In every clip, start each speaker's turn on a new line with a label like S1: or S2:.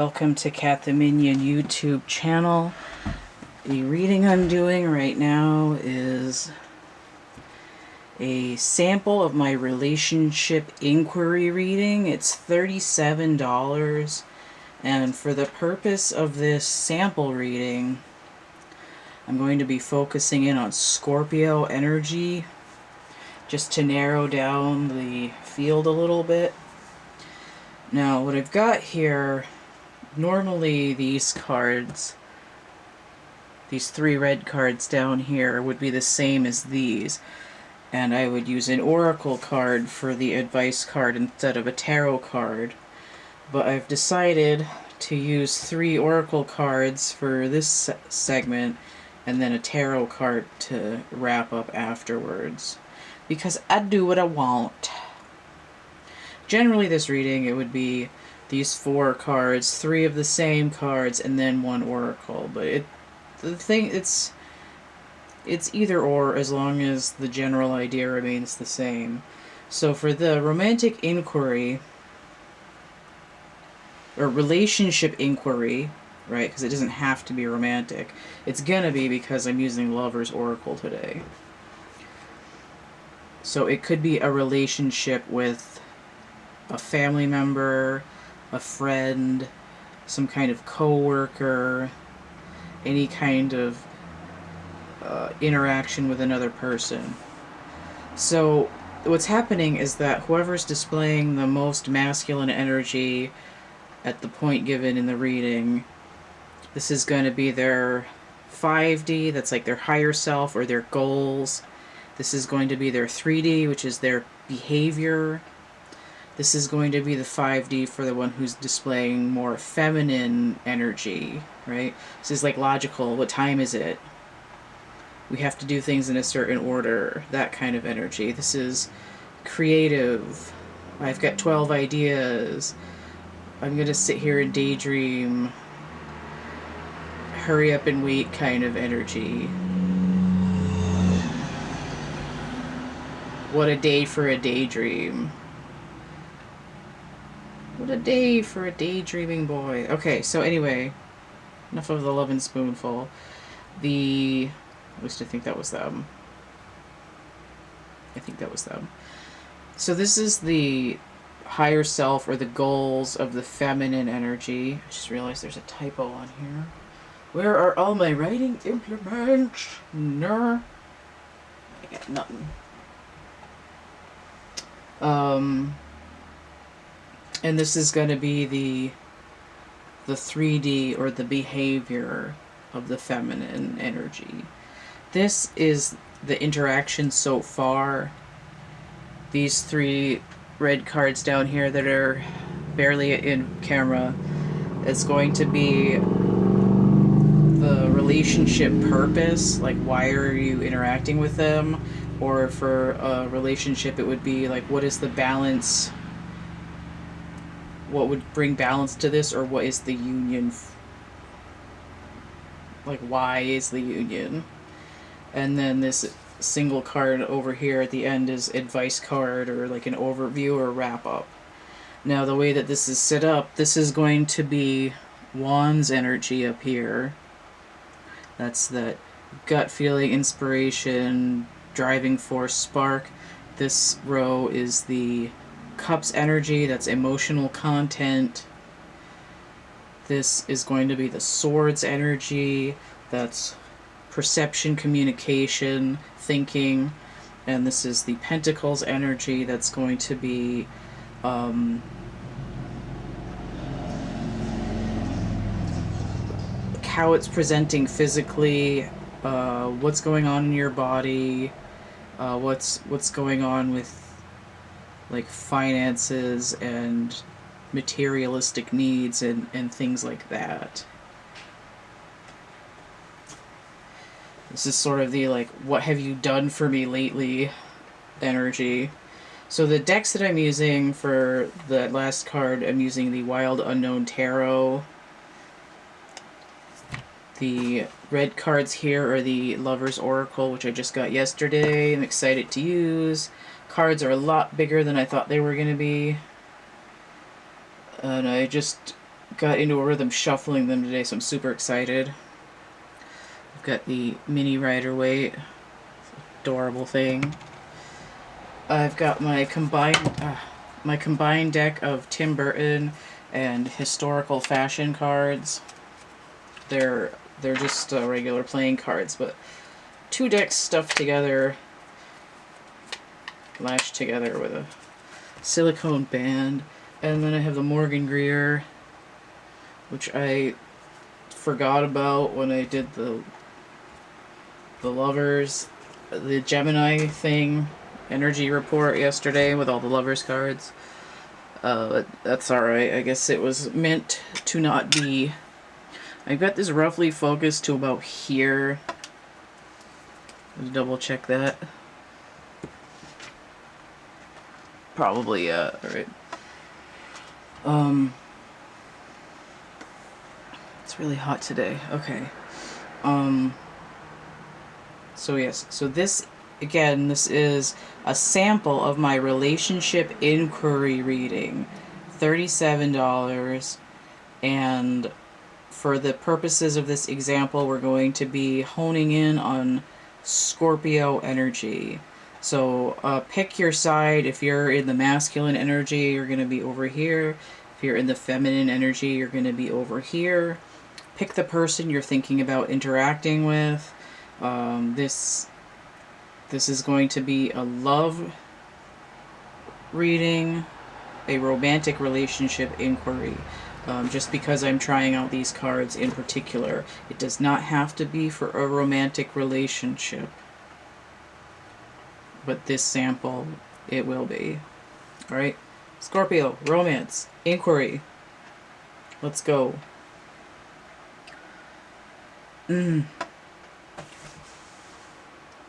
S1: Welcome to Kat the Minion YouTube channel. The reading I'm doing right now is a sample of my relationship inquiry reading. It's $37, and for the purpose of this sample reading, I'm going to be focusing in on Scorpio energy just to narrow down the field a little bit. Now, what I've got here, normally these cards, these three red cards down here, would be the same as these, and I would use an oracle card for the advice card instead of a tarot card. But I've decided to use three oracle cards for this segment and then a tarot card to wrap up afterwards, because I do what I want. Generally this reading, it would be these four cards, three of the same cards, and then one oracle. But it's either or, as long as the general idea remains the same. So for the romantic inquiry, or relationship inquiry, right, because it doesn't have to be romantic, it's gonna be because I'm using Lover's Oracle today. So it could be a relationship with a family member, a friend, some kind of co-worker, any kind of interaction with another person. So what's happening is that whoever's displaying the most masculine energy at the point given in the reading, this is going to be their 5D, that's like their higher self or their goals. This is going to be their 3D, which is their behavior. This is going to be the 5D for the one who's displaying more feminine energy, right? This is like logical. What time is it? We have to do things in a certain order. That kind of energy. This is creative. I've got 12 ideas. I'm going to sit here and daydream. Hurry up and wait kind of energy. What a day for a daydream. What a day for a daydreaming boy. Okay, so anyway, enough of the Lovin' Spoonful. At least I think that was them. So this is the higher self, or the goals of the feminine energy. I just realized there's a typo on here. Where are all my writing implements? No. I got nothing. And this is going to be the 3D, or the behavior of the feminine energy. This is the interaction so far. These three red cards down here that are barely in camera, it's going to be the relationship purpose, like why are you interacting with them, or for a relationship it would be like, what is the balance, what would bring balance to this, or what is the union, like why is the union. And then this single card over here at the end is advice card, or like an overview or wrap up. Now the way that this is set up, this is going to be Wands energy up here. That's that gut feeling, inspiration, driving force, spark. This row is the Cups energy, that's emotional content. This is going to be the Swords energy, that's perception, communication, thinking. And this is the Pentacles energy, that's going to be how it's presenting physically, what's going on in your body, what's going on with like finances and materialistic needs and things like that. This is sort of the like, what have you done for me lately energy. So the decks that I'm using for the last card, I'm using the Wild Unknown Tarot. The red cards here are the Lover's Oracle, which I just got yesterday. I'm excited to use. Cards are a lot bigger than I thought they were going to be. And I just got into a rhythm shuffling them today, so I'm super excited. I've got the mini Rider-Waite, adorable thing. I've got my combined deck of Tim Burton and historical fashion cards. They're just regular playing cards, but 2 decks stuffed together, lashed together with a silicone band. And then I have the Morgan Greer, which I forgot about when I did the Lovers, the Gemini thing, energy report yesterday with all the Lovers cards. That's alright. I guess it was meant to not be. I've got this roughly focused to about here. Let's double check that. Probably, yeah. Alright. It's really hot today. Okay. So yes, so this, again, this is a sample of my relationship inquiry reading. $37. And for the purposes of this example, we're going to be honing in on Scorpio energy. So pick your side. If you're in the masculine energy, you're going to be over here. If you're in the feminine energy, you're going to be over here. Pick the person you're thinking about interacting with. This is going to be a love reading, a romantic relationship inquiry. Just because I'm trying out these cards in particular, it does not have to be for a romantic relationship. But this sample, it will be. Alright? Scorpio, romance, inquiry. Let's go.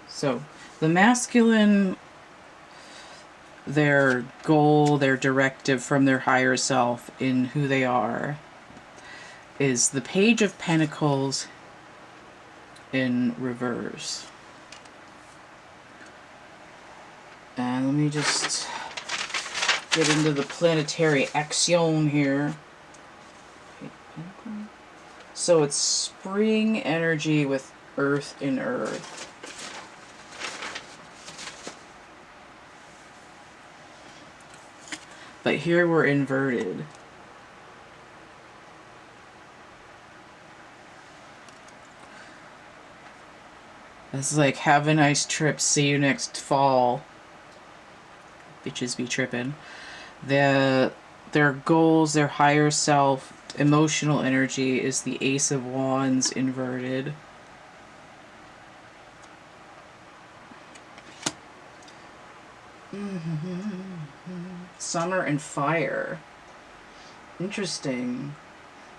S1: So, the masculine, their goal, their directive from their higher self in who they are, is the Page of Pentacles in reverse. And let me just get into the planetary action here. So it's spring energy with earth in earth. But here we're inverted. It's like, have a nice trip, see you next fall. Bitches be trippin'. Their goals, their higher self, emotional energy is the Ace of Wands inverted. Summer and fire. Interesting.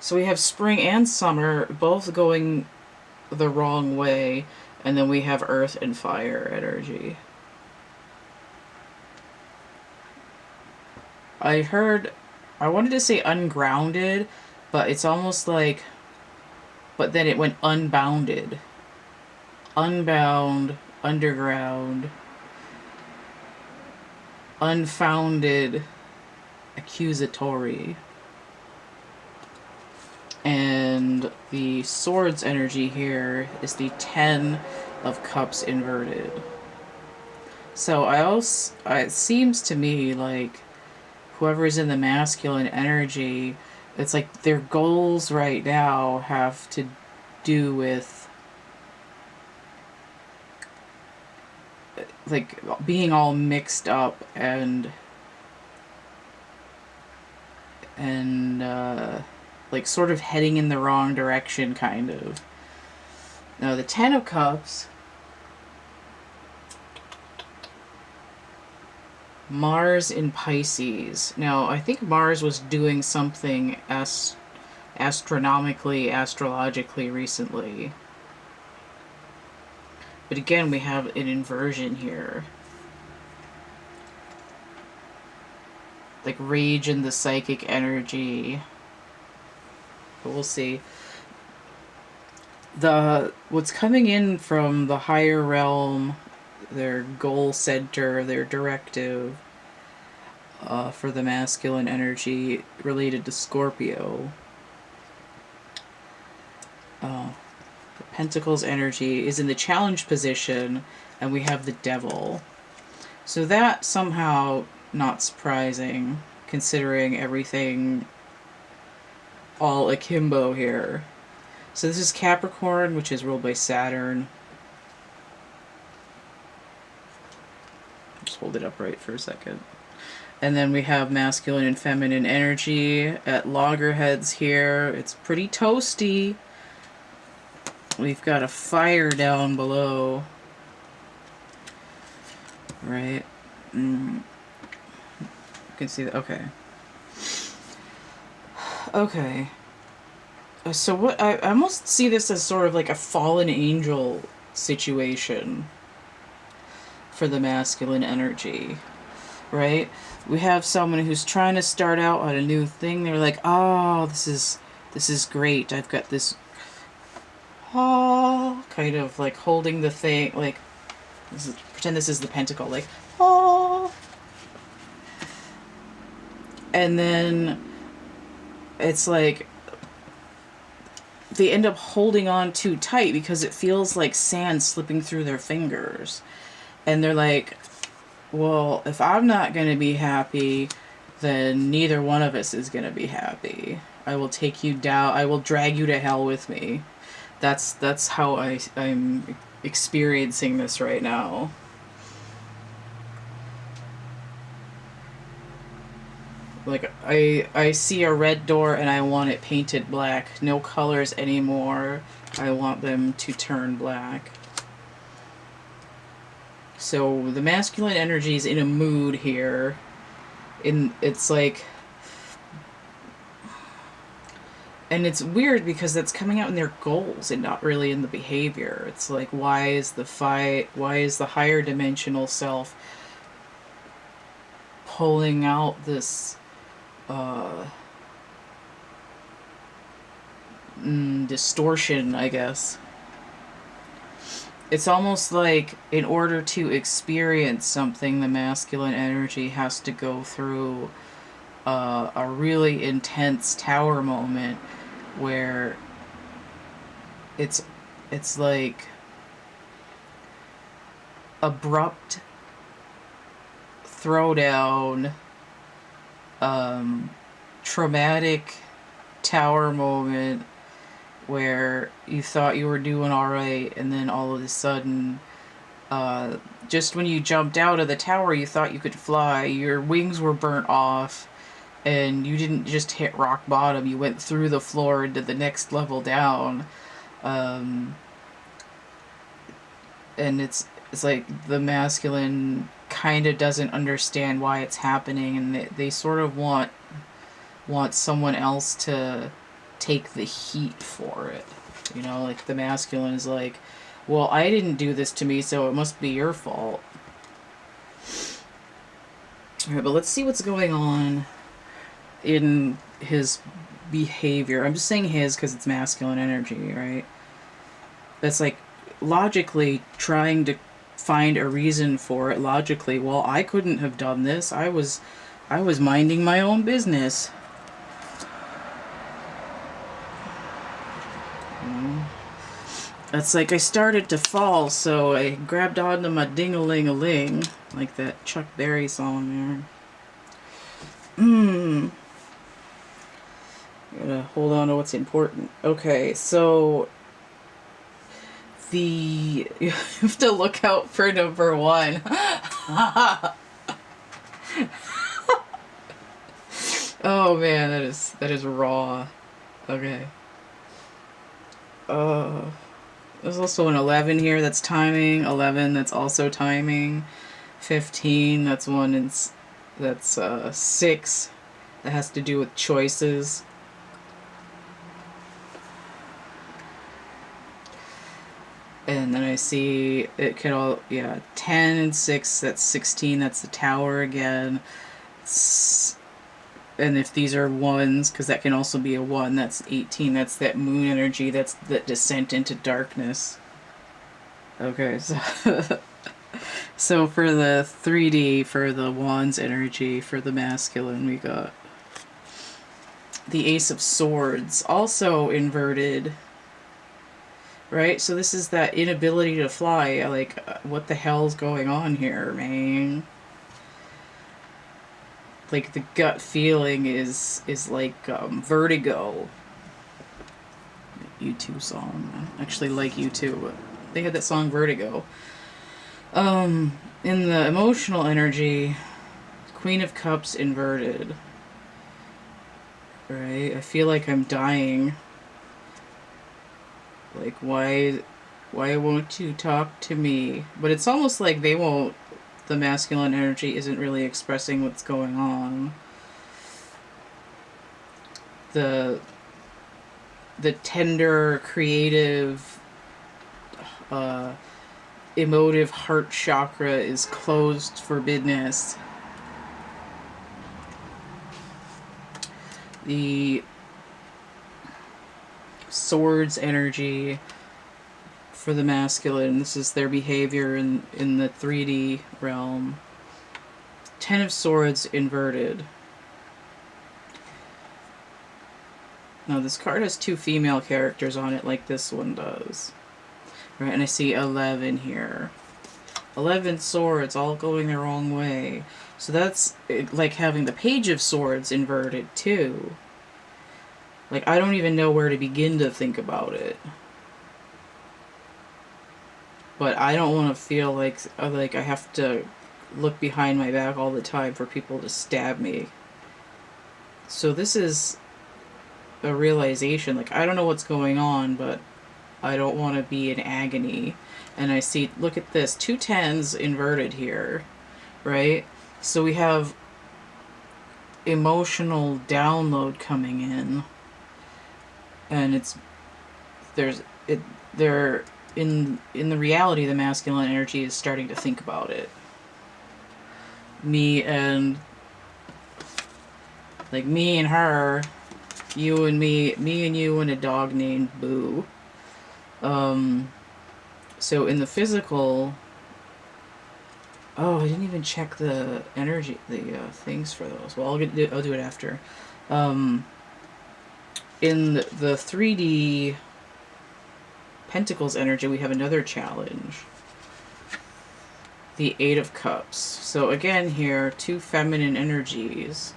S1: So we have spring and summer both going the wrong way, and then we have earth and fire energy. I wanted to say ungrounded, but it's almost like, but then it went unbounded. Unbound, underground, unfounded, accusatory. And the swords energy here is the 10 of Cups inverted. So it seems to me like whoever's in the masculine energy, it's like their goals right now have to do with like being all mixed up and like sort of heading in the wrong direction, kind of. Now the 10 of Cups, Mars in Pisces. Now I think Mars was doing something astronomically, astrologically recently. But again, we have an inversion here. Like rage in the psychic energy. But we'll see. What's coming in from the higher realm, their goal center, their directive, for the masculine energy related to Scorpio, Pentacles energy is in the challenge position, and we have the Devil. So that somehow not surprising, considering everything all akimbo here. So this is Capricorn, which is ruled by Saturn. Just hold it upright for a second. And then we have masculine and feminine energy at loggerheads here. It's pretty toasty. We've got a fire down below. Right? You can see that. Okay. Okay. So what I almost see this as sort of like a fallen angel situation for the masculine energy, right? We have someone who's trying to start out on a new thing. They're like, "Oh, this is great. I've got this." Oh, kind of like holding the thing, like pretend this is the pentacle, like, oh. And then it's like they end up holding on too tight because it feels like sand slipping through their fingers. And they're like, well, if I'm not going to be happy, then neither one of us is going to be happy. I will take you down. I will drag you to hell with me. That's how I'm experiencing this right now. Like, I see a red door and I want it painted black. No colors anymore. I want them to turn black. So the masculine energy is in a mood here. It's like, and it's weird because that's coming out in their goals and not really in the behavior. It's like, why is the higher dimensional self pulling out this distortion, I guess. It's almost like in order to experience something, the masculine energy has to go through a really intense tower moment where it's like abrupt throwdown, traumatic tower moment where you thought you were doing all right, and then all of a sudden, just when you jumped out of the tower, you thought you could fly. Your wings were burnt off, and you didn't just hit rock bottom. You went through the floor into the next level down, and it's like the masculine kind of doesn't understand why it's happening, and they sort of want someone else to take the heat for it. You know, like the masculine is like, well, I didn't do this to me, so it must be your fault. Alright, but let's see what's going on in his behavior. I'm just saying his because it's masculine energy, right? That's like logically trying to find a reason for it. Logically, well, I couldn't have done this. I was minding my own business. It's like I started to fall, so I grabbed onto my ding-a-ling-a-ling, like that Chuck Berry song there. Gotta hold on to what's important. Okay, so you have to look out for number 1. Oh man, that is raw. Okay. There's also an 11 here, that's timing. 11, that's also timing. 15, that's one, that's 6. That has to do with choices. And then I see it could all, 10 and 6, that's 16, that's the tower again. And if these are 1s, because that can also be a 1, that's 18, that's that moon energy, that's that descent into darkness. Okay, so for the 3D, for the Wands energy, for the masculine, we got the Ace of Swords, also inverted. right? So this is that inability to fly. Like, what the hell's going on here, man? Like, the gut feeling is like vertigo. U2 song. I actually like U2, but they had that song Vertigo. In the emotional energy, Queen of Cups inverted. Right? I feel like I'm dying. Like, why won't you talk to me? But it's almost like they won't, the masculine energy isn't really expressing what's going on. The tender, creative, emotive heart chakra is closed for business. The swords energy for the masculine, this is their behavior in the 3D realm. 10 of Swords inverted. Now this card has 2 female characters on it like this one does. Right, and I see 11 here. 11 swords all going the wrong way. So that's like having the Page of Swords inverted too. Like, I don't even know where to begin to think about it. But I don't want to feel like I have to look behind my back all the time for people to stab me. So this is a realization. Like, I don't know what's going on, but I don't want to be in agony. And I see, look at this, 2 10s inverted here, right? So we have emotional download coming in, and they're in the reality, the masculine energy is starting to think about it. Me and her, you and me and you and a dog named Boo. So in the physical, oh, I didn't even check the energy, the things for those. Well, I'll do it after. In the 3D Pentacles energy, we have another challenge. The 8 of Cups. So again here, 2 feminine energies,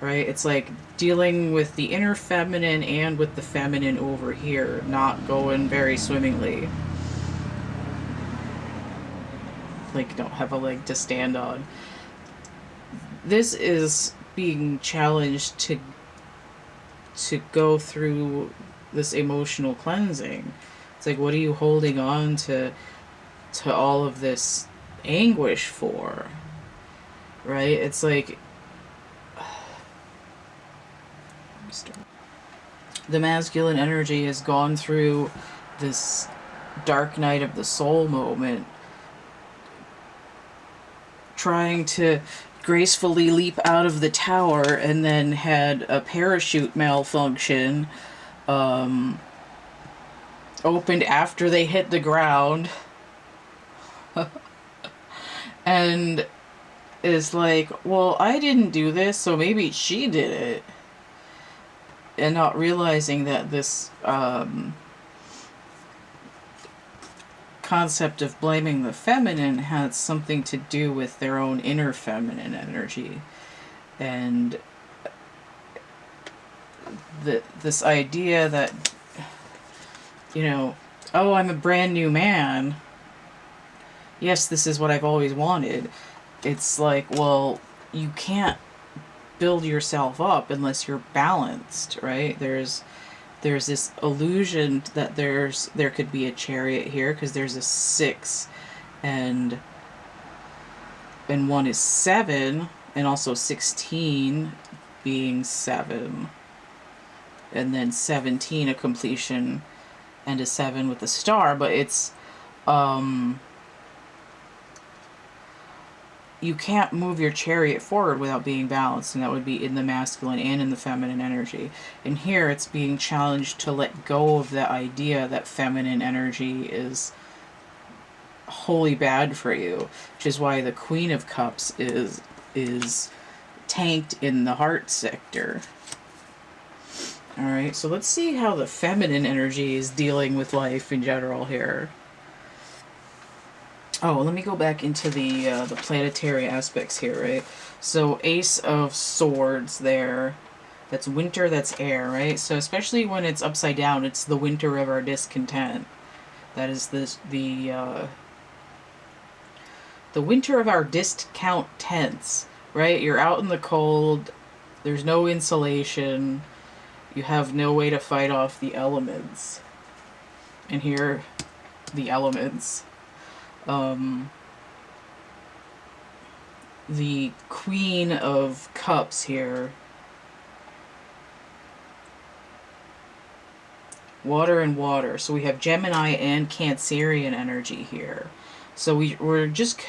S1: right? It's like dealing with the inner feminine and with the feminine over here, not going very swimmingly. Like, don't have a leg to stand on. This is being challenged to go through this emotional cleansing. It's like, what are you holding on to all of this anguish for? Right? It's like the masculine energy has gone through this dark night of the soul moment, trying to gracefully leap out of the tower, and then had a parachute malfunction, opened after they hit the ground, and is like, well, I didn't do this, so maybe she did it. And not realizing that this concept of blaming the feminine had something to do with their own inner feminine energy. And this idea that, you know, oh, I'm a brand new man. Yes, this is what I've always wanted. It's like, well, you can't build yourself up unless you're balanced, right? There's this illusion that there could be a Chariot here, because there's a 6 and 1 is 7, and also 16 being 7, and then 17 a completion and a 7 with a star. But it's you can't move your Chariot forward without being balanced, and that would be in the masculine and in the feminine energy. And here it's being challenged to let go of the idea that feminine energy is wholly bad for you, which is why the Queen of Cups is tanked in the heart sector. Alright, so let's see how the feminine energy is dealing with life in general here. Oh, let me go back into the planetary aspects here, right? So Ace of Swords there. That's winter, that's air, right? So especially when it's upside down, it's the winter of our discontent. That is the winter of our discount tense, right? You're out in the cold, there's no insulation, you have no way to fight off the elements. And here, the elements. The Queen of Cups here. Water and water. So we have Gemini and Cancerian energy here. So we're just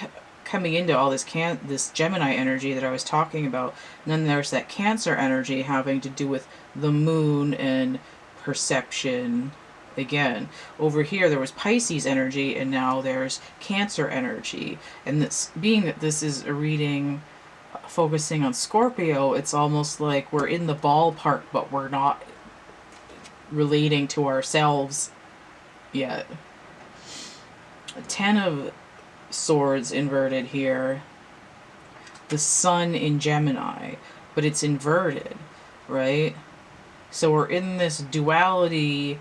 S1: coming into all this Gemini energy that I was talking about. And then there's that Cancer energy having to do with the moon and perception. Again, over here there was Pisces energy, and now there's Cancer energy. And this, being that this is a reading focusing on Scorpio, it's almost like we're in the ballpark, but we're not relating to ourselves yet. A 10 of Swords inverted here. The Sun in Gemini, but it's inverted, right? So we're in this duality,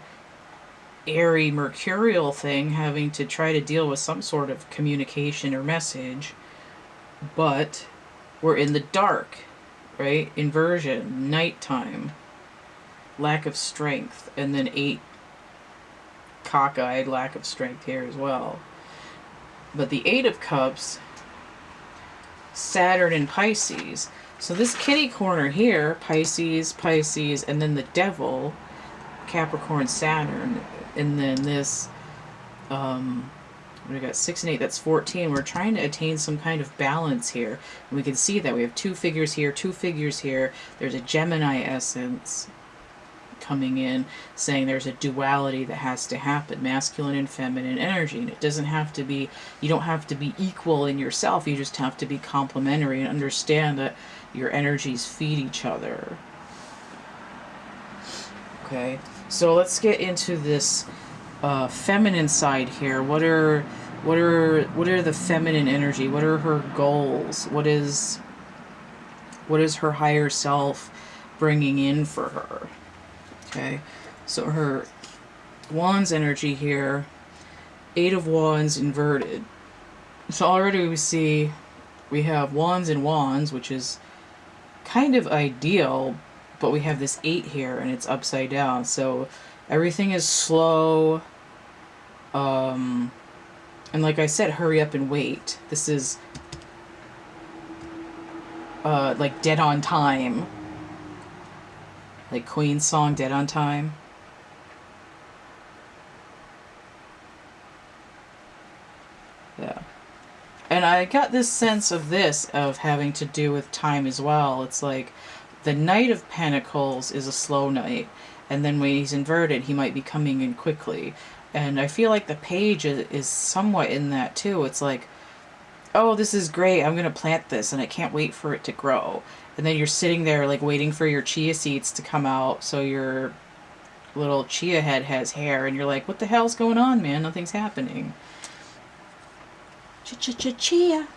S1: airy, mercurial thing, having to try to deal with some sort of communication or message, but we're in the dark, right? Inversion, nighttime, lack of strength, and then 8 cockeyed, lack of strength here as well. But the 8 of Cups, Saturn and Pisces. So this kitty corner here, Pisces, Pisces, and then the Devil, Capricorn, Saturn, and then this, we got 6 and 8, that's 14. We're trying to attain some kind of balance here. And we can see that we have 2 figures here, 2 figures here. There's a Gemini essence coming in, saying there's a duality that has to happen, masculine and feminine energy, and it doesn't have to be, you don't have to be equal in yourself, you just have to be complementary and understand that your energies feed each other. Okay, so let's get into this feminine side here. What are the feminine energy? What are her goals? What is her higher self bringing in for her? Okay, so her Wands energy here, 8 of Wands inverted. So already we see we have Wands and Wands, which is kind of ideal, but we have this 8 here and it's upside down. So everything is slow. And like I said, hurry up and wait. This is like Dead on Time. Like Queen's song, Dead on Time. Yeah. And I got this sense of this, of having to do with time as well. It's like the Knight of Pentacles is a slow knight, and then when he's inverted, he might be coming in quickly. And I feel like the Page is somewhat in that too. It's like, oh, this is great, I'm going to plant this, and I can't wait for it to grow. And then you're sitting there like waiting for your chia seeds to come out, so your little chia head has hair, and you're like, what the hell's going on, man? Nothing's happening. Chia.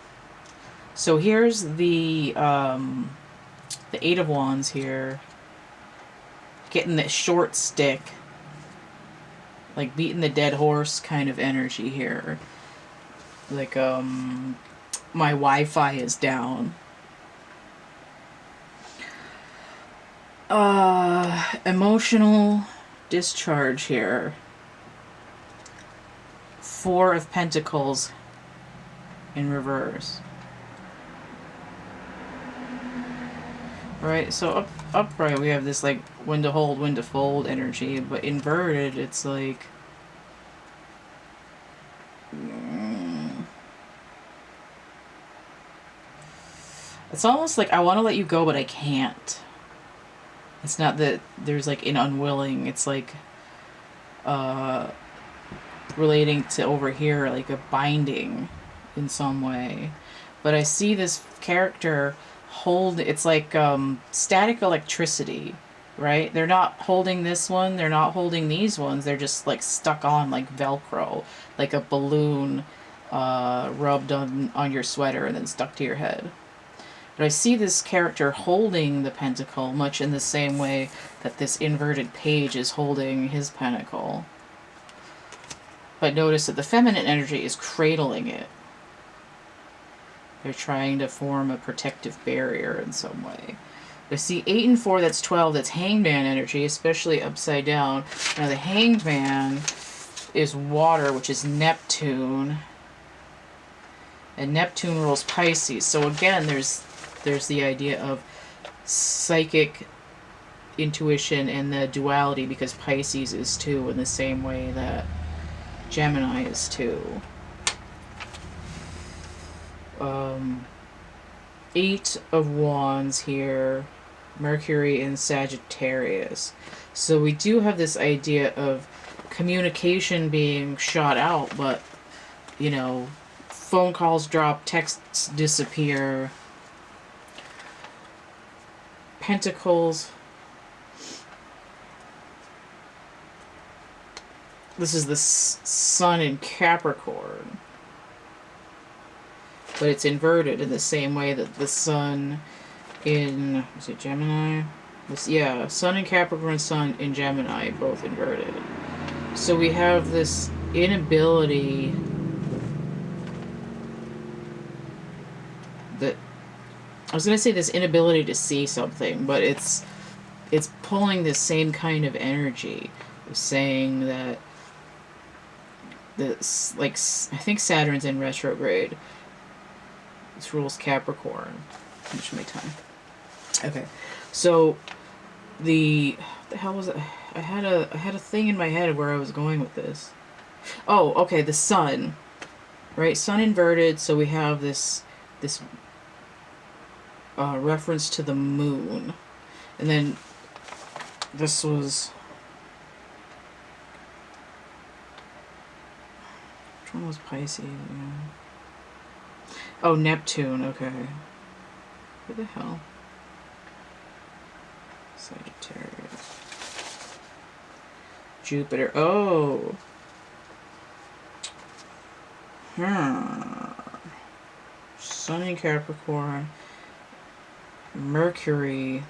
S1: So here's the 8 of Wands here, getting the short stick, like beating the dead horse kind of energy here. Like, my Wi-Fi is down. Emotional discharge here. 4 of Pentacles in reverse. Right, so upright we have this like when to hold, when to fold energy, but inverted it's like it's almost like I want to let you go but I can't. It's not that there's like an unwilling, it's like relating to over here, like a binding in some way. But I see this character hold, it's like static electricity. right? They're not holding this one, they're not holding these ones, they're just like stuck on like Velcro, like a balloon rubbed on your sweater and then stuck to your head. But I see this character holding the pentacle much in the same way that this inverted page is holding his pentacle. But notice that the feminine energy is cradling it. They're trying to form a protective barrier in some way. I see 8 and 4, that's 12, that's hangman energy, especially upside down. Now the hanged man is water, which is Neptune. And Neptune rules Pisces. So again, there's the idea of psychic intuition and the duality, because Pisces is 2 in the same way that Gemini is 2. 8 of Wands here, Mercury in Sagittarius. So we do have this idea of communication being shot out, but, you know, phone calls drop, texts disappear. Pentacles. This is the Sun in Capricorn. But it's inverted in the same way that the Sun in, is it Gemini? Yeah, Sun in Capricorn, Sun in Gemini, both inverted. So we have this inability that, I was going to say this inability to see something, but it's pulling the same kind of energy, saying that this, like, I think Saturn's in retrograde. This rules Capricorn. Finish my time. Okay, so what the hell was it? I had a thing in my head where I was going with this. Oh, okay, the Sun, right? Sun inverted, so we have this reference to the Moon, and then this was, which one was Pisces? Oh, Neptune. Okay. Who the hell? Sagittarius. Jupiter. Oh. Sun in Capricorn. Mercury.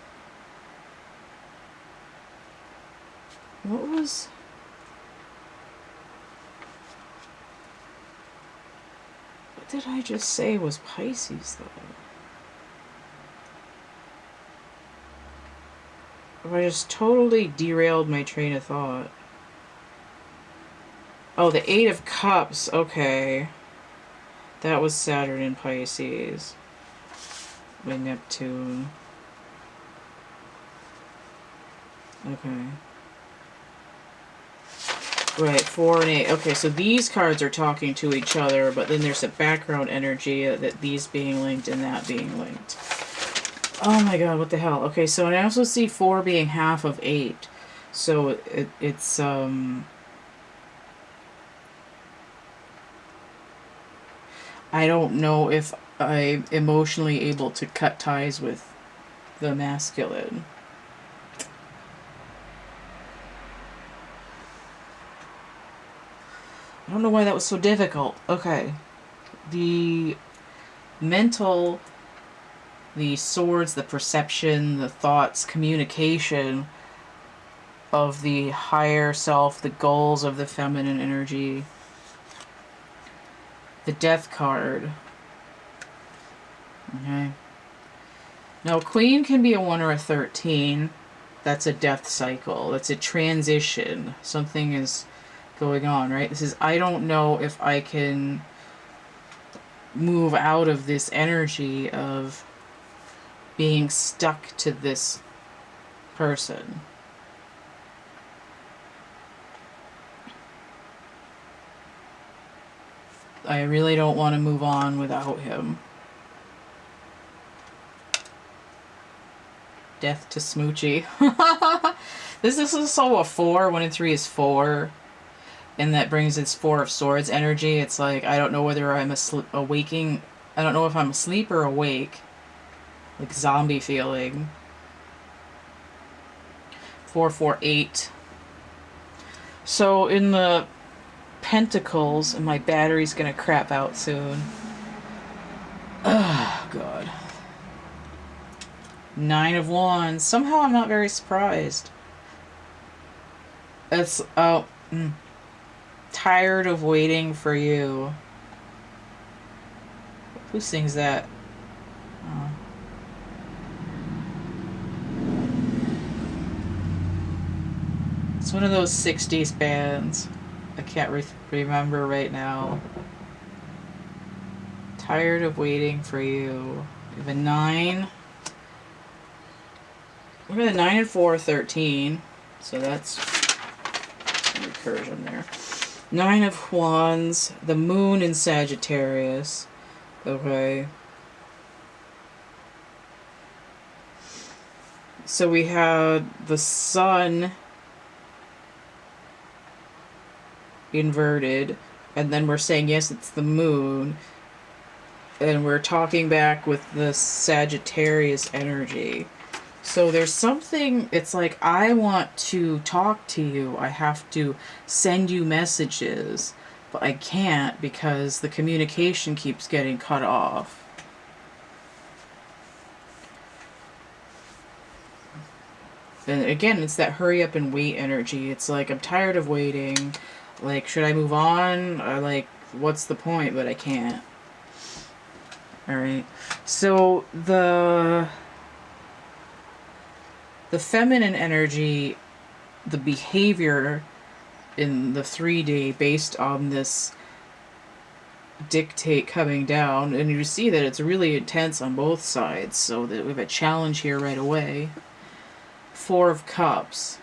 S1: What was... What did I just say was Pisces, though? Or I just totally derailed my train of thought. Oh, the 8 of Cups. Okay. That was Saturn in Pisces. By Neptune. Okay. Right, 4 and 8. Okay, so these cards are talking to each other, but then there's a background energy that these being linked and that being linked. Oh my god, what the hell? Okay, so I also see 4 being half of 8. So it's I don't know if I'm emotionally able to cut ties with the masculine. I don't know why that was so difficult. Okay. The mental, the swords, the perception, the thoughts, communication of the higher self, the goals of the feminine energy. The Death card. Okay. Now, Queen can be a 1 or a 13. That's a death cycle. That's a transition. Something is going on, right? This is, I don't know if I can move out of this energy of being stuck to this person. I really don't want to move on without him. Death to Smoochie. This is also a 4. 1 and 3 is 4. And that brings its 4 of Swords energy. It's like, I don't know whether I'm awaking. I don't know if I'm asleep or awake. Like zombie feeling. 448. So in the Pentacles, and my battery's gonna crap out soon. Oh, God. 9 of Wands. Somehow I'm not very surprised. It's, tired of waiting for you. Who sings that? Oh. It's one of those 60s bands. I can't remember right now. Tired of waiting for you. We have a 9. We're at a 9 and 4, 13. So that's recursion there. 9 of Wands. The Moon in Sagittarius. Okay. So we had the Sun inverted, and then we're saying yes, it's the Moon, and we're talking back with the Sagittarius energy. So there's something, it's like, I want to talk to you, I have to send you messages, but I can't because the communication keeps getting cut off. And again, it's that hurry up and wait energy. It's like, I'm tired of waiting. Like, should I move on? Or like, what's the point? But I can't. Alright. So, the feminine energy, the behavior in the 3D based on this dictate coming down, and you see that it's really intense on both sides, so that we have a challenge here right away. 4 of Cups.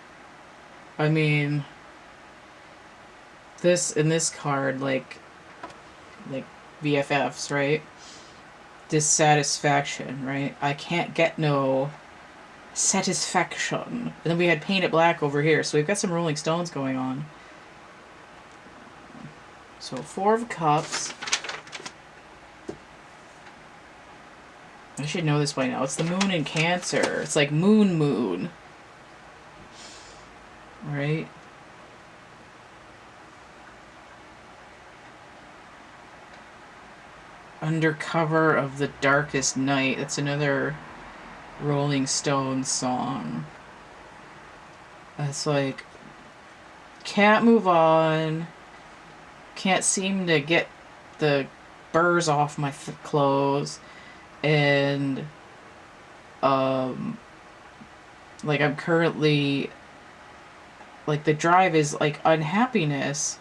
S1: I mean, this in this card, like BFFs, right? Dissatisfaction, right? I can't get no satisfaction. And then we had Paint It Black over here, so we've got some Rolling Stones going on. So 4 of Cups. I should know this by now. It's the Moon in Cancer. It's like moon. Right? Under cover of the darkest night. That's another Rolling Stones song. It's like, can't move on. Can't seem to get the burrs off my clothes. And, like, I'm currently, like, the drive is, like, unhappiness,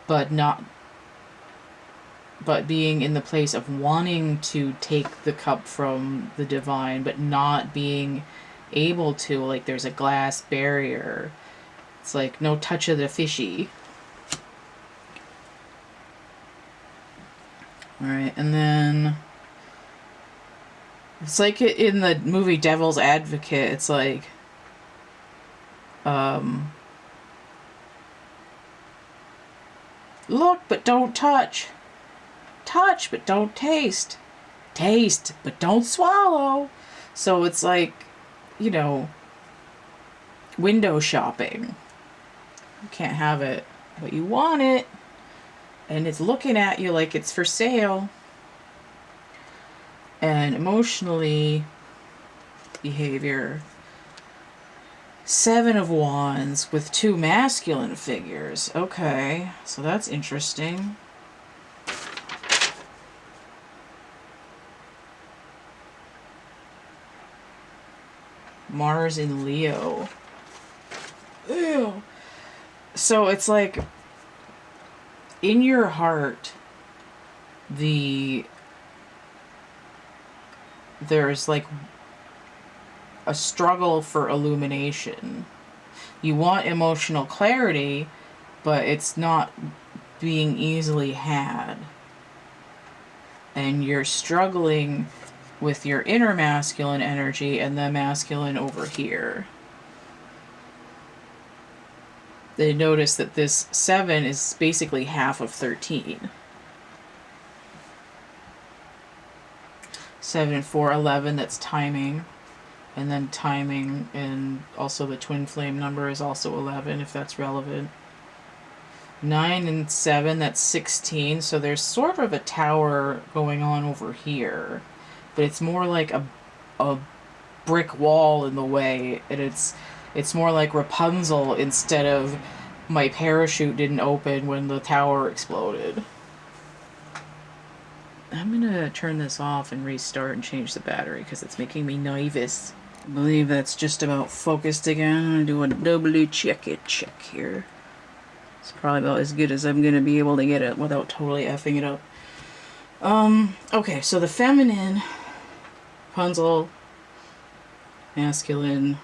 S1: but being in the place of wanting to take the cup from the divine, but not being able to. Like, there's a glass barrier. It's like, no touch of the fishy. Alright, and then it's like in the movie Devil's Advocate, it's like, look but don't touch. Touch but don't taste. Taste but don't swallow. So it's like, you know, window shopping. You can't have it, but you want it. And it's looking at you like it's for sale. And emotionally, behavior. 7 of Wands with 2 masculine figures. Okay, so that's interesting. Mars in Leo. Ew. So it's like, in your heart, there's like a struggle for illumination. You want emotional clarity, but it's not being easily had. And you're struggling with your inner masculine energy and the masculine over here. They notice that this 7 is basically half of 13. 7 and 4, 11, that's timing. And then timing, and also the twin flame number is also 11, if that's relevant. 9 and 7, that's 16. So there's sort of a tower going on over here. But it's more like a brick wall in the way. And it's more like Rapunzel instead of my parachute didn't open when the tower exploded. I'm gonna turn this off and restart and change the battery because it's making me nervous. I believe that's just about focused again. I'm gonna do a double check here. It's probably about as good as I'm gonna be able to get it without totally effing it up. Okay, so the feminine, Rapunzel, masculine,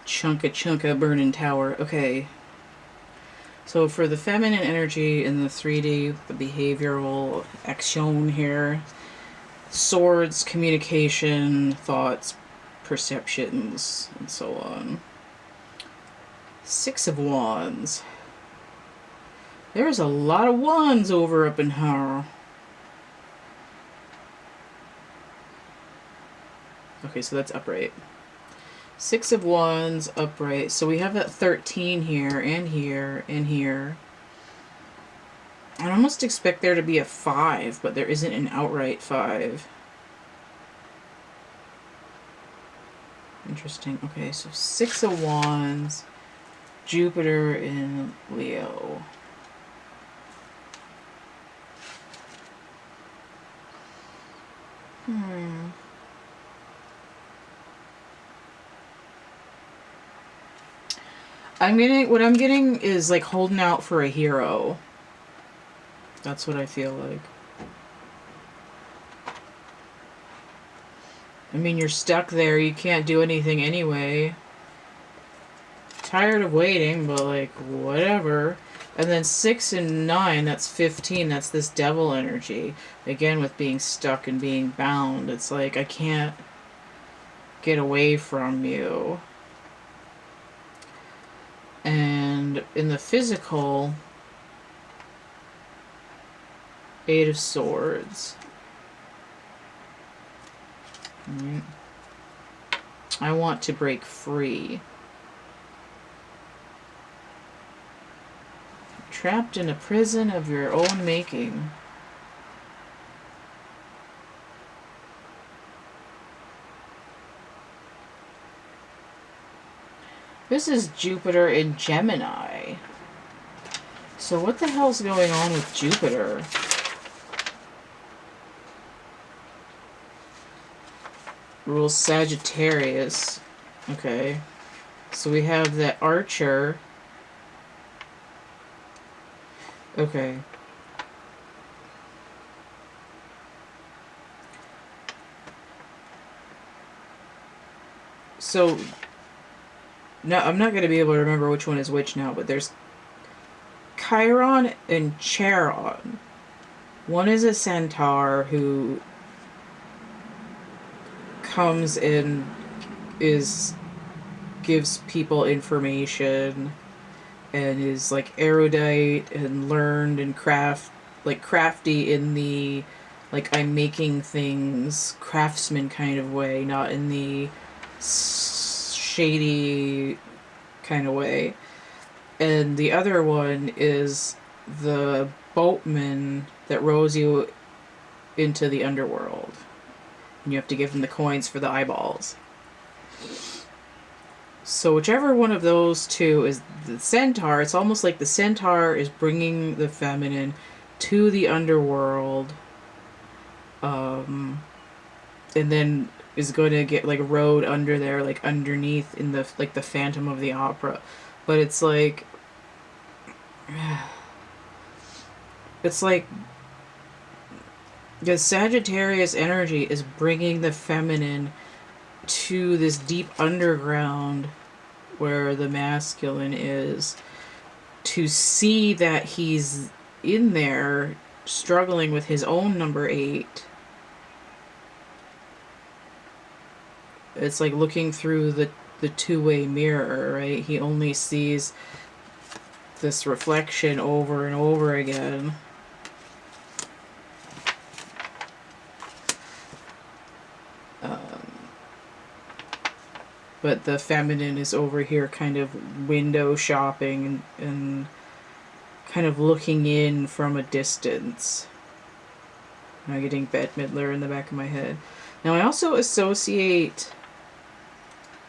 S1: chunka burning tower. Okay. So for the feminine energy in the 3D, the behavioral action here, swords, communication, thoughts, perceptions, and so on. 6 of Wands. There's a lot of wands over up in here. Okay, so that's upright. 6 of Wands, upright. So we have that 13 here, and here, and here. I almost expect there to be a 5, but there isn't an outright 5. Interesting. Okay, so 6 of Wands, Jupiter in Leo. What I'm getting is like holding out for a hero. That's what I feel like. I mean, you're stuck there. You can't do anything anyway. Tired of waiting, but like, whatever. And then 6 and 9, that's 15. That's this devil energy. Again, with being stuck and being bound. It's like, I can't get away from you. And in the physical, 8 of Swords. I want to break free. Trapped in a prison of your own making. This is Jupiter in Gemini. So what the hell's going on with Jupiter? Rules Sagittarius. Okay. So we have the Archer. Okay. So, no, I'm not going to be able to remember which one is which now, but there's Chiron and Charon. One is a centaur who comes in, gives people information, and is like erudite and learned and crafty in the like I'm making things craftsman kind of way, not in the shady kind of way. And the other one is the boatman that rows you into the underworld. And you have to give him the coins for the eyeballs. So whichever one of those two is the centaur, it's almost like the centaur is bringing the feminine to the underworld, and then is going to get like rowed under there, like underneath in the like the Phantom of the Opera. But it's like the Sagittarius energy is bringing the feminine to this deep underground where the masculine is, to see that he's in there struggling with his own number 8. It's like looking through the two-way mirror, right? He only sees this reflection over and over again. but the feminine is over here kind of window shopping and kind of looking in from a distance. I'm getting Bette Midler in the back of my head. Now I also associate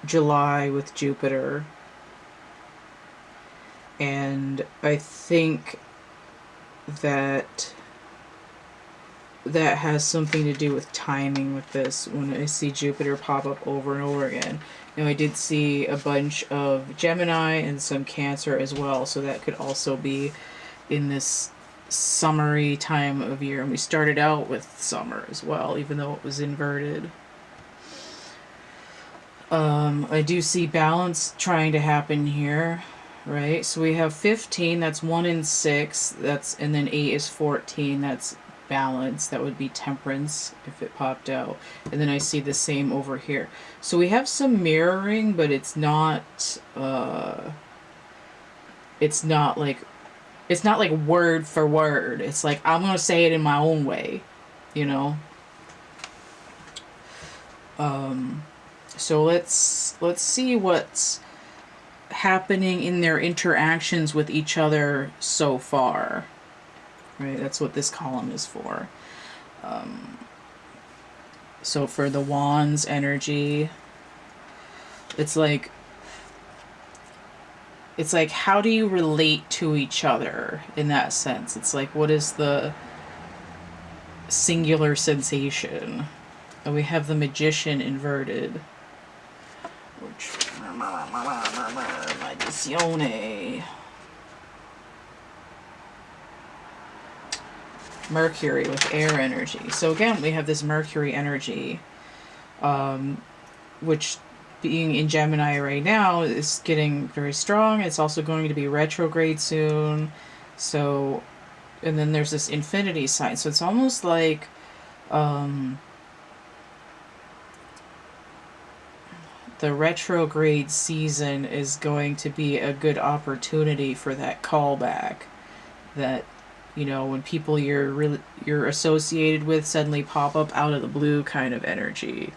S1: July with Jupiter, and I think that that has something to do with timing with this when I see Jupiter pop up over and over again. Now I did see a bunch of Gemini and some Cancer as well, so that could also be in this summery time of year. And we started out with summer as well, even though it was inverted. I do see balance trying to happen here, right? So we have 15, that's 1 in 6, and then 8 is 14, that's balance. That would be temperance if it popped out. And then I see the same over here. So we have some mirroring, but it's not like word for word. It's like I'm gonna say it in my own way, you know. So let's see what's happening in their interactions with each other so far. Right, that's what this column is for. So for the Wands energy, it's like how do you relate to each other in that sense? It's like, what is the singular sensation? And we have the Magician inverted. Which Maledizione. Mercury with air energy. So again, we have this Mercury energy, which being in Gemini right now is getting very strong. It's also going to be retrograde soon. So, and then there's this infinity sign. So it's almost like the retrograde season is going to be a good opportunity for that callback. That, you know, when people you're associated with suddenly pop up out of the blue kind of energy.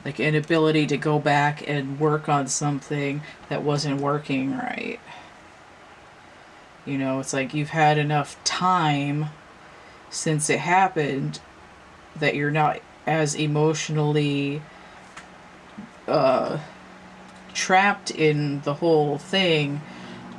S1: Like an ability to go back and work on something that wasn't working right. You know, it's like you've had enough time since it happened that you're not as emotionally trapped in the whole thing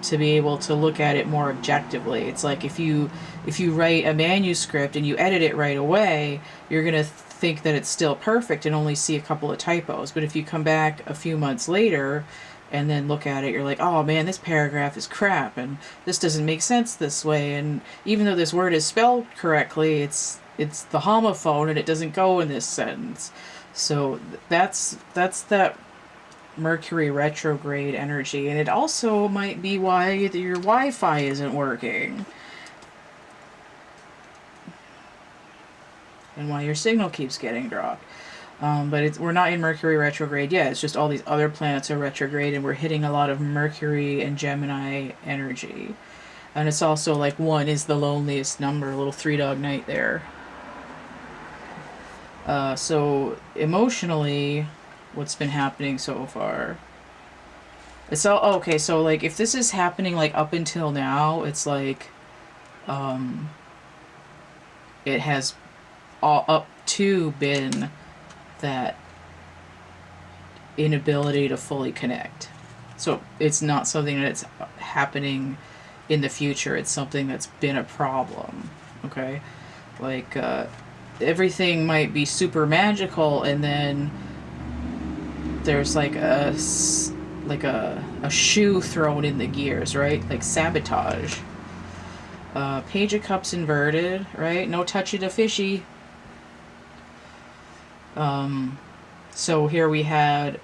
S1: to be able to look at it more objectively. It's like if you write a manuscript and you edit it right away, you're going to think that it's still perfect and only see a couple of typos. But if you come back a few months later and then look at it, you're like, oh man, this paragraph is crap and this doesn't make sense this way. And even though this word is spelled correctly, it's the homophone and it doesn't go in this sentence. So that's that Mercury retrograde energy. And it also might be why your Wi-Fi isn't working. And why your signal keeps getting dropped. But we're not in Mercury retrograde yet. It's just all these other planets are retrograde and we're hitting a lot of Mercury and Gemini energy. And it's also like 1 is the loneliest number, a little 3-dog night there. So emotionally, what's been happening so far? It's all okay. So like, if this is happening like up until now, it's like, it has all up to been that inability to fully connect. So it's not something that's happening in the future. It's something that's been a problem. Okay, like everything might be super magical, and then there's like a shoe thrown in the gears, right? Like sabotage. Page of Cups inverted, right? No touchy to fishy. So here we had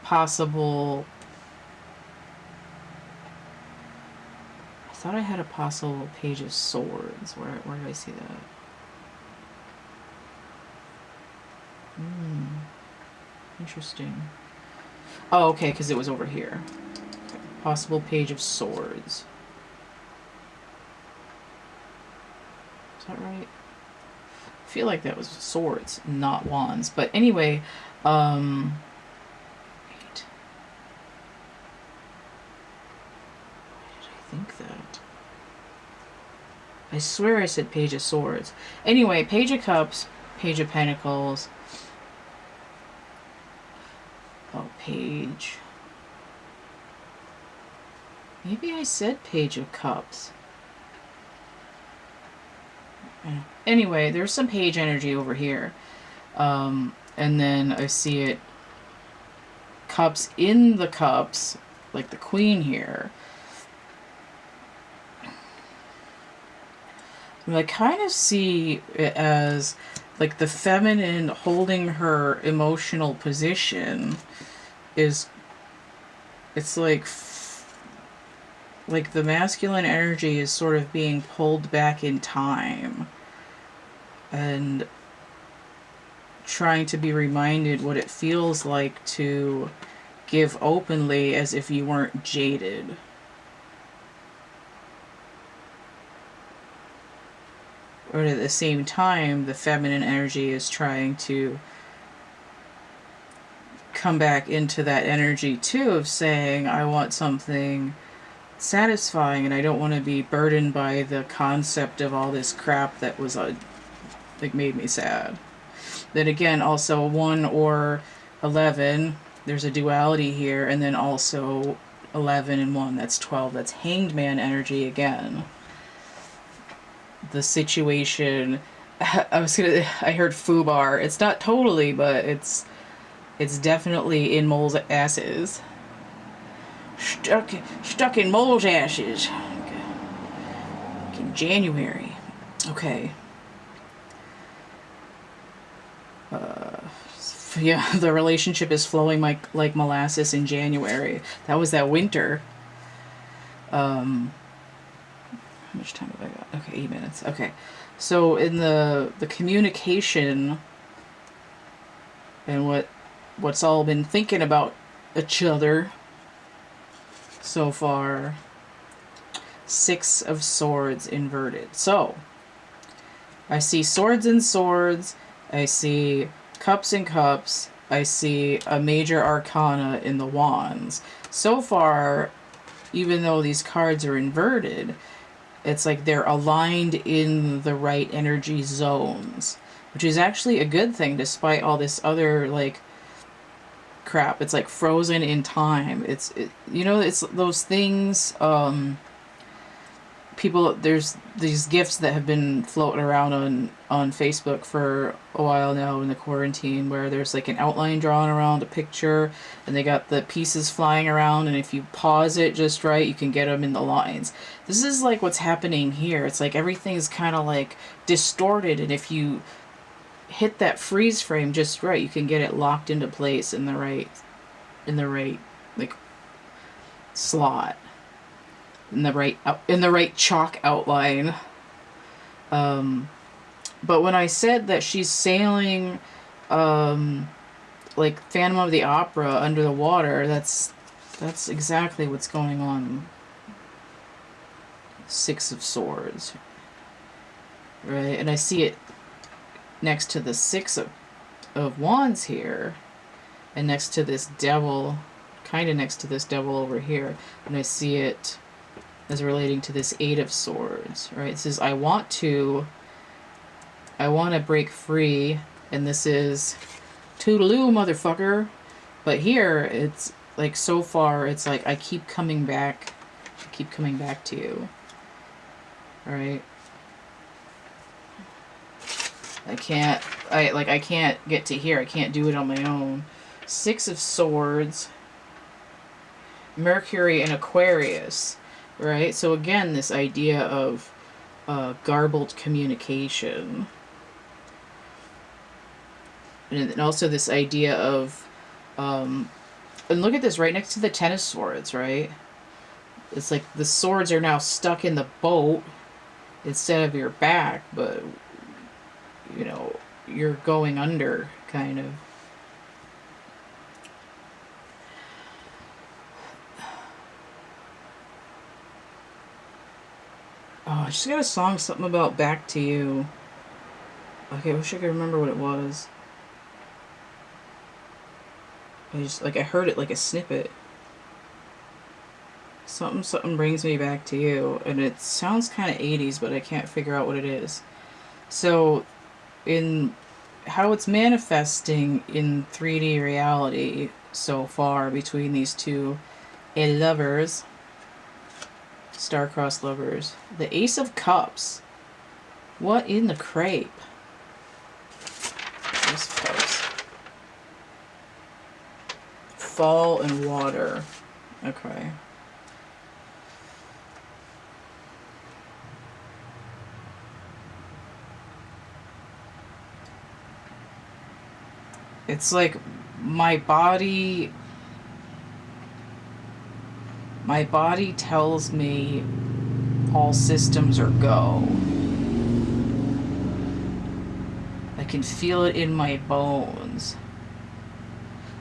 S1: possible. I thought I had a possible Page of Swords. Where do I see that? Interesting. Oh, okay, because it was over here. Okay. Possible Page of Swords. Is that right? I feel like that was swords, not wands. But anyway, think that? I swear I said Page of Swords. Anyway, Page of Cups, Page of Pentacles. Oh, Page. Maybe I said Page of Cups. Anyway, there's some Page energy over here. And then I see it Cups in the Cups, like the Queen here. And I kind of see it as like the feminine holding her emotional position is, it's like the masculine energy is sort of being pulled back in time and trying to be reminded what it feels like to give openly as if you weren't jaded. Or at the same time, the feminine energy is trying to come back into that energy too of saying, I want something satisfying and I don't want to be burdened by the concept of all this crap that was like made me sad. Then again, also 1 or 11, there's a duality here, and then also 11 and 1, that's 12. That's Hanged Man energy again. The situation, I heard foobar. It's not totally, but it's definitely in mole's asses. Stuck in mole's ashes. Okay. In January. Okay. Yeah, the relationship is flowing like molasses in January. That was that winter. How much time have I got? Okay, 8 minutes. Okay. So in the communication and what's all been thinking about each other so far, 6 of Swords inverted. So I see swords and swords. I see cups and cups. I see a major arcana in the wands. So far, even though these cards are inverted, it's like they're aligned in the right energy zones, which is actually a good thing despite all this other like crap. It's like frozen in time. It's those things, people, there's these gifs that have been floating around on Facebook for a while now in the quarantine, where there's like an outline drawn around a picture and they got the pieces flying around, and if you pause it just right you can get them in the lines. This is like what's happening here. It's like everything's kind of like distorted, and if you hit that freeze frame just right you can get it locked into place in the right like slot, in the right chalk outline. But when I said that she's sailing like Phantom of the Opera under the water, that's exactly what's going on. 6 of Swords, right? And I see it next to the 6 of Wands here, and next to this devil, kind of next to this devil over here, and I see it as relating to this 8 of Swords, right? It says, I want to break free, and this is toodaloo, motherfucker. But here, it's like, so far, it's like, I keep coming back to you, right? I can't get to here. I can't do it on my own. 6 of Swords, Mercury and Aquarius, right? So again, this idea of garbled communication. And also this idea of, and look at this right next to the 10 of Swords, right? It's like the swords are now stuck in the boat instead of your back, but, you know, you're going under, kind of. Oh, I just got a song, something about Back to You. Okay, I wish I could remember what it was. I heard it like a snippet. Something brings me back to you, and it sounds kind of 80s, but I can't figure out what it is. So, in how it's manifesting in 3D reality so far between these two lovers, star-crossed lovers, the Ace of Cups. What in the crepe? Ace of Cups. Fall and water. Okay. It's like my body tells me all systems are go. I can feel it in my bones.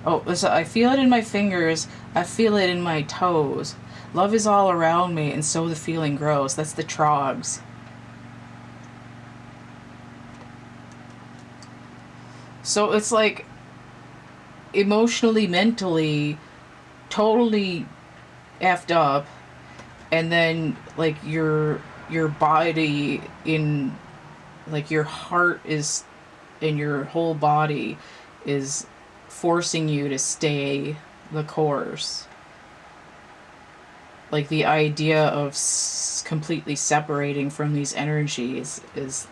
S1: Oh, so I feel it in my fingers. I feel it in my toes. Love is all around me, and so the feeling grows. That's the trogs. So it's like emotionally, mentally, totally effed up, and then like your body in like your heart is and your whole body is forcing you to stay the course. Like the idea of completely separating from these energies is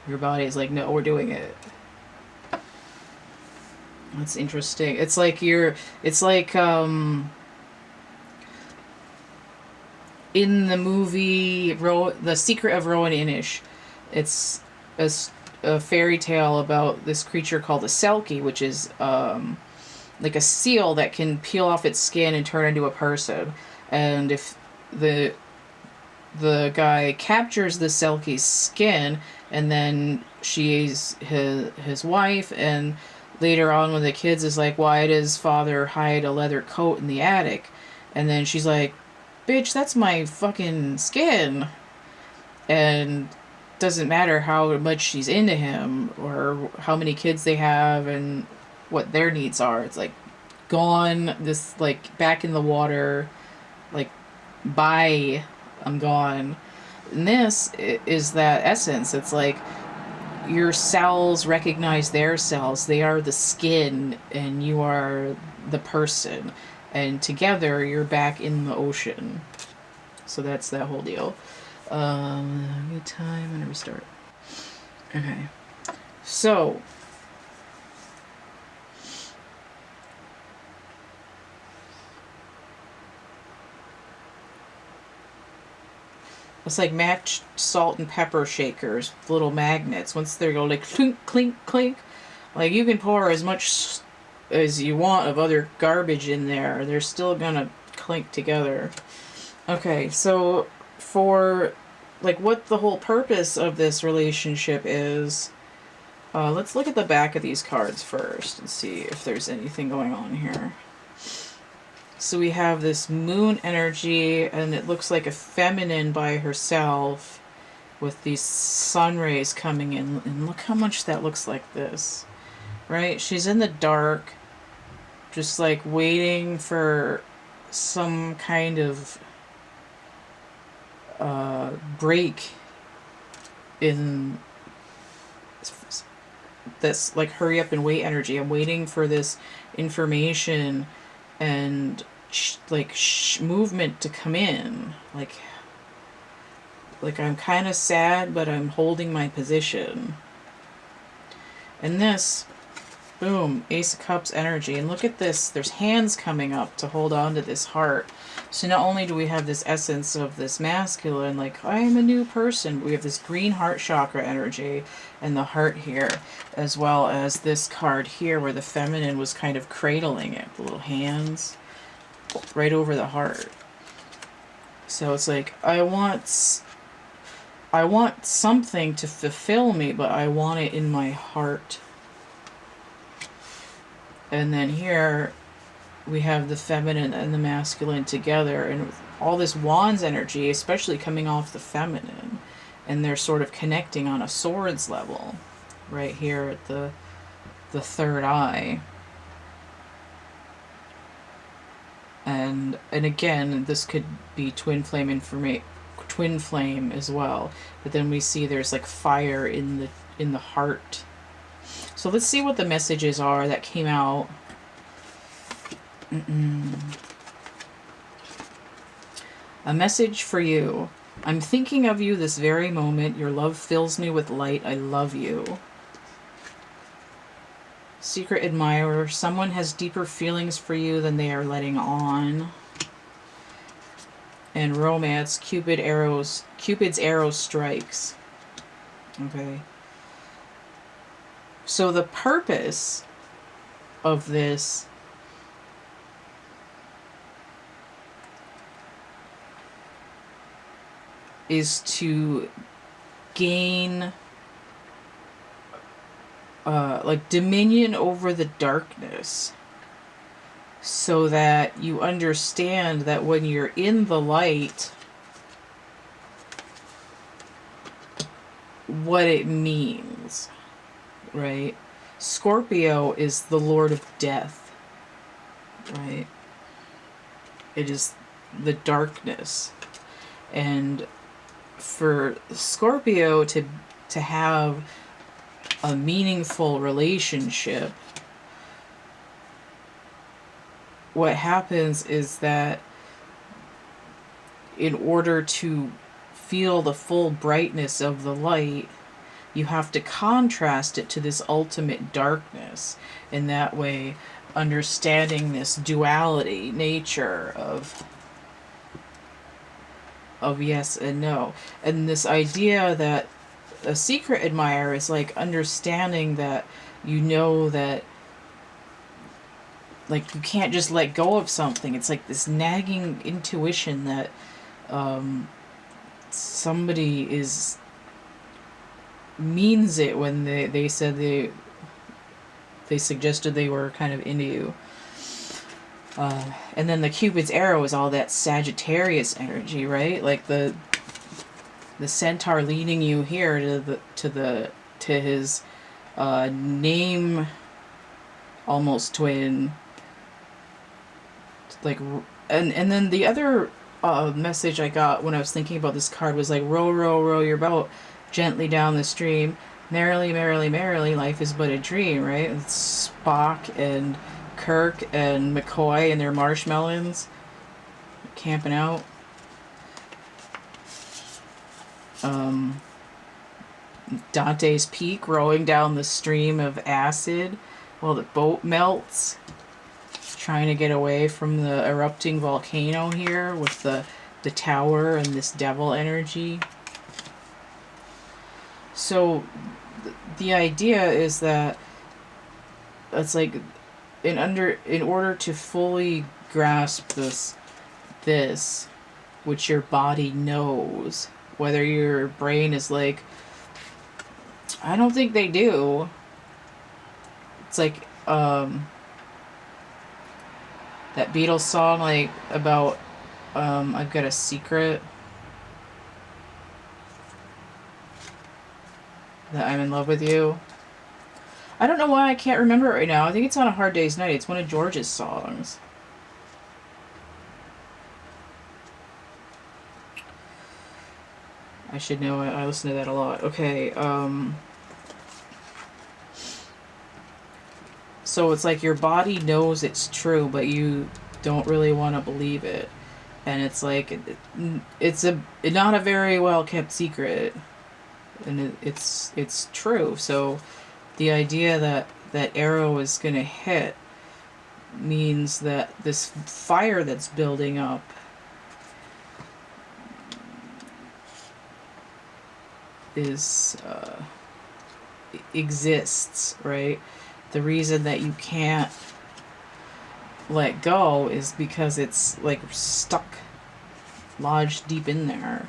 S1: your body is like, no, we're doing it. That's interesting. It's like in the movie The Secret of Rowan Inish. It's a fairy tale about this creature called a selkie, which is like a seal that can peel off its skin and turn into a person. And if the guy captures the selkie's skin, and then she's his wife, and later on when the kids is like, why does father hide a leather coat in the attic? And then she's like, bitch, that's my fucking skin. And doesn't matter how much she's into him or how many kids they have and what their needs are. It's like gone, this like back in the water, like bye, I'm gone. And this is that essence. It's like your cells recognize their cells. They are the skin and you are the person. And together you're back in the ocean. So that's that whole deal. Good time. I'm gonna restart. Okay. So it's like matched salt and pepper shakers, little magnets. Once they go like clink, clink, clink, like you can pour as much as you want of other garbage in there. They're still gonna clink together. Okay, so for like what the whole purpose of this relationship is, let's look at the back of these cards first and see if there's anything going on here. So we have this moon energy, and it looks like a feminine by herself with these sun rays coming in, and look how much that looks like this, right? She's in the dark, just like waiting for some kind of break in this like hurry up and wait energy. I'm waiting for this information and movement to come in. Like I'm kind of sad, but I'm holding my position. And this, boom, Ace of Cups energy. And look at this. There's hands coming up to hold on to this heart. So not only do we have this essence of this masculine, like, I am a new person, but we have this green heart chakra energy and the heart here, as well as this card here where the feminine was kind of cradling it. The little hands right over the heart. So it's like, I want something to fulfill me, but I want it in my heart. And then here we have the feminine and the masculine together, and all this wands energy, especially coming off the feminine, and they're sort of connecting on a swords level right here at the third eye. And again, this could be twin flame twin flame as well. But then we see there's like fire in the heart. So let's see what the messages are that came out. A message for you. I'm thinking of you this very moment. Your love fills me with light. I love you. Secret admirer. Someone has deeper feelings for you than they are letting on. And romance. Cupid's arrow strikes. Okay. So the purpose of this is to gain like dominion over the darkness, so that you understand that when you're in the light, what it means, right? Scorpio is the lord of death, right? It is the darkness. And for Scorpio to have a meaningful relationship, what happens is that in order to feel the full brightness of the light, you have to contrast it to this ultimate darkness. In that way, understanding this duality nature of yes and no. And this idea that a secret admirer is like understanding that you know that like you can't just let go of something. It's like this nagging intuition that somebody means it when they said they suggested they were kind of into you. And then the Cupid's arrow is all that Sagittarius energy, right? Like the centaur leading you here to his name almost twin. Like, and then the other message I got when I was thinking about this card was like, row, row, row your boat gently down the stream. Merrily, merrily, merrily, life is but a dream, right? It's Spock and Kirk and McCoy and their marshmallows camping out. Dante's Peak rowing down the stream of acid while the boat melts. Trying to get away from the erupting volcano here with the tower and this devil energy. So the idea is that it's like in order to fully grasp this which your body knows, whether your brain is like, I don't think they do. It's like that Beatles song, like about I've got a secret that I'm in love with you. I don't know why I can't remember it right now. I think it's on A Hard Day's Night. It's one of George's songs. I should know. I listen to that a lot. Okay. So it's like your body knows it's true, but you don't really want to believe it. And it's like, it's not a very well kept secret. And it's true. So the idea that arrow is going to hit means that this fire that's building up exists, right? The reason that you can't let go is because it's like stuck, lodged deep in there.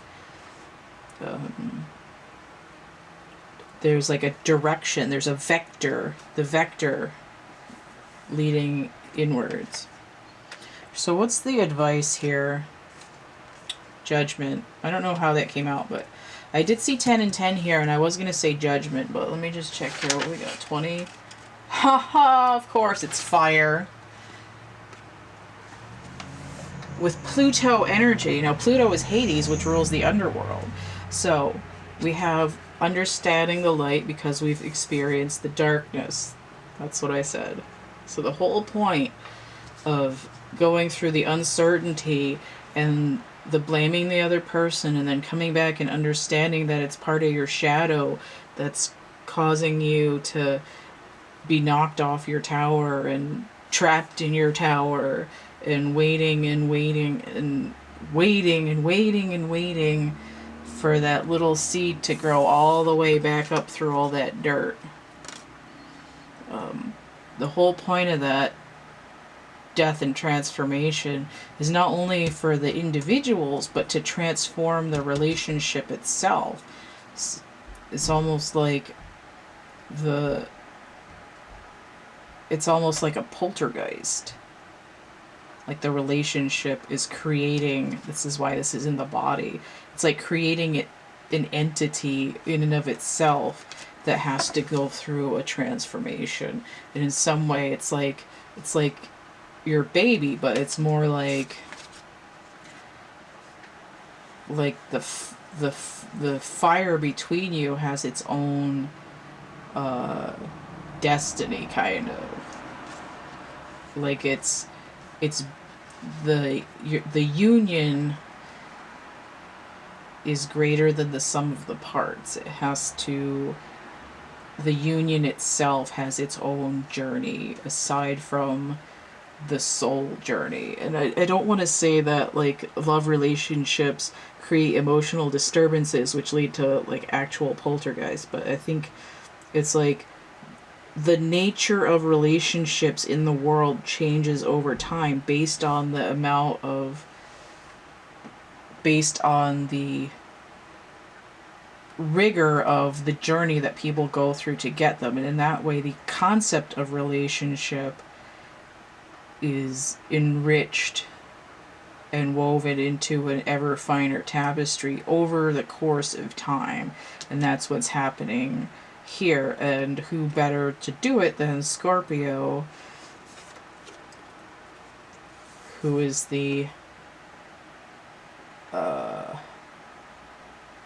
S1: There's like a direction, there's a vector, the vector leading inwards. So what's the advice here? Judgment. I don't know how that came out, but I did see 10 and 10 here, and I was going to say judgment, but let me just check here what we got. 20. Haha, of course, it's fire. with Pluto energy. Now, Pluto is Hades, which rules the underworld. So we have understanding the light because we've experienced the darkness. That's what I said. So the whole point of going through the uncertainty and the blaming the other person and then coming back and understanding that it's part of your shadow that's causing you to be knocked off your tower and trapped in your tower and waiting and waiting and waiting and waiting and waiting for that little seed to grow all the way back up through all that dirt. The whole point of that death and transformation is not only for the individuals, but to transform the relationship itself. It's almost like it's almost like a poltergeist. Like the relationship is creating, this is why this is in the body. It's like creating an entity in and of itself that has to go through a transformation. And in some way it's like your baby, but it's more like the fire between you has its own destiny, kind of. Like it's the union is greater than the sum of the parts. It has to, the union itself has its own journey aside from the soul journey. And I don't want to say that like love relationships create emotional disturbances which lead to like actual poltergeist, but I think it's like the nature of relationships in the world changes over time based on the amount of, based on the rigor of the journey that people go through to get them. And in that way, the concept of relationship is enriched and woven into an ever finer tapestry over the course of time. And that's what's happening here. And who better to do it than Scorpio, who is the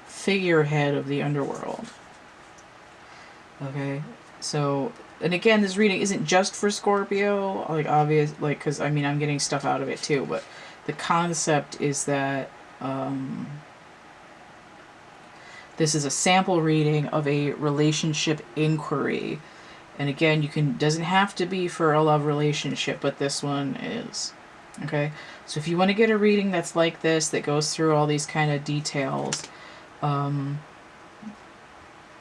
S1: figurehead of the underworld. Okay, so, and again, this reading isn't just for Scorpio, like obvious, like, because I mean I'm getting stuff out of it too, but the concept is that this is a sample reading of a relationship inquiry. And again, you can, doesn't have to be for a love relationship, but this one is. Okay, so if you want to get a reading that's like this, that goes through all these kind of details,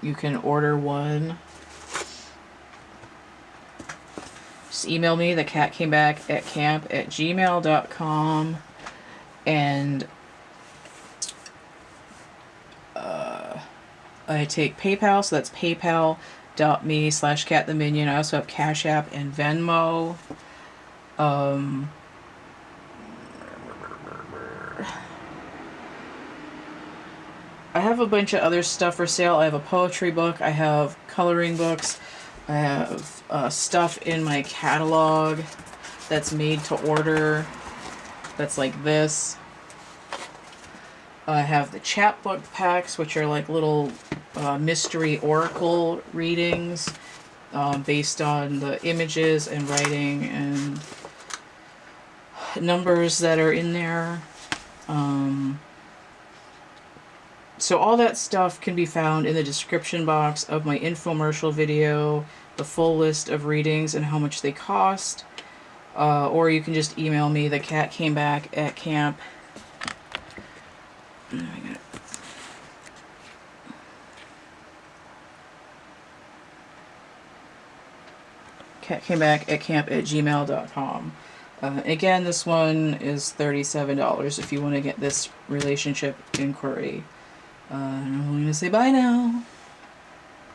S1: you can order one. Just email me, thecatcameback@camp@gmail.com, and I take PayPal, so that's paypal.me/cattheminion. I also have Cash App and Venmo. I have a bunch of other stuff for sale. I have a poetry book, I have coloring books, I have stuff in my catalog that's made to order, that's like this. I have the chapbook packs, which are like little mystery oracle readings based on the images and writing and numbers that are in there. So all that stuff can be found in the description box of my infomercial video, the full list of readings and how much they cost. Or you can just email me, thecatcameback@camp. catcameback@camp@gmail.com. Again, this one is $37 if you want to get this relationship inquiry. I'm going to say bye now.